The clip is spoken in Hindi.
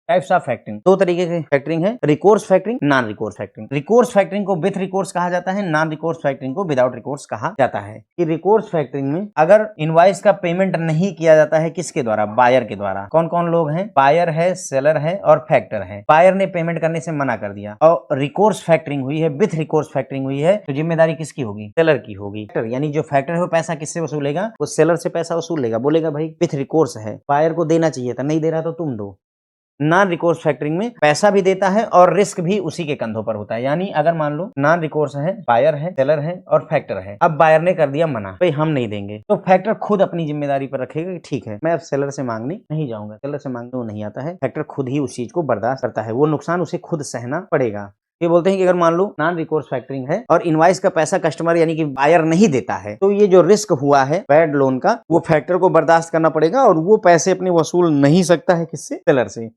टाइप्स ऑफ फैक्टरिंग, दो तरीके की फैक्टरिंग है, recourse factoring, non recourse factoring. Recourse factoring को विथ रिकोर्स कहा जाता है, नॉन रिकोर्स फैक्टरिंग को विदाउट रिकोर्स कहा जाता है। कि रिकोर्स फैक्टरिंग में अगर इनवॉइस का पेमेंट नहीं किया जाता है, किसके द्वारा? बायर के द्वारा। कौन कौन लोग हैं? बायर है, सेलर है और फैक्टर है। बायर ने पेमेंट करने से मना कर दिया और रिकोर्स फैक्टरिंग हुई है, विथ रिकोर्स फैक्टरिंग हुई है, तो जिम्मेदारी किसकी होगी? सेलर की होगी। यानी जो फैक्टर है वो पैसा किससे वसूलेगा? वो सेलर से पैसा वसूल लेगा, बोलेगा भाई विथ रिकोर्स है, बायर को देना चाहिए था, नहीं दे रहा तो तुम दो। नॉन रिकोर्स फैक्टरिंग में पैसा भी देता है और रिस्क भी उसी के कंधों पर होता है। यानी अगर मान लो नॉन रिकोर्स है, बायर है, सेलर है और फैक्टर है, अब बायर ने कर दिया मना, भाई हम नहीं देंगे, तो फैक्टर खुद अपनी जिम्मेदारी पर रखेगा कि ठीक है मैं अब सेलर से मांगने नहीं जाऊंगा। सेलर से मांगने वो नहीं आता है, फैक्टर खुद ही उस चीज को बर्दाश्त करता है, वो नुकसान उसे खुद सहना पड़ेगा। ये बोलते हैं कि अगर मान लो नॉन रिकोर्स फैक्टरिंग है और इनवॉइस का पैसा कस्टमर यानी कि बायर नहीं देता है, तो ये जो रिस्क हुआ है बैड लोन का, वो फैक्टर को बर्दाश्त करना पड़ेगा और वो पैसे अपने वसूल नहीं सकता है किससे? सेलर से।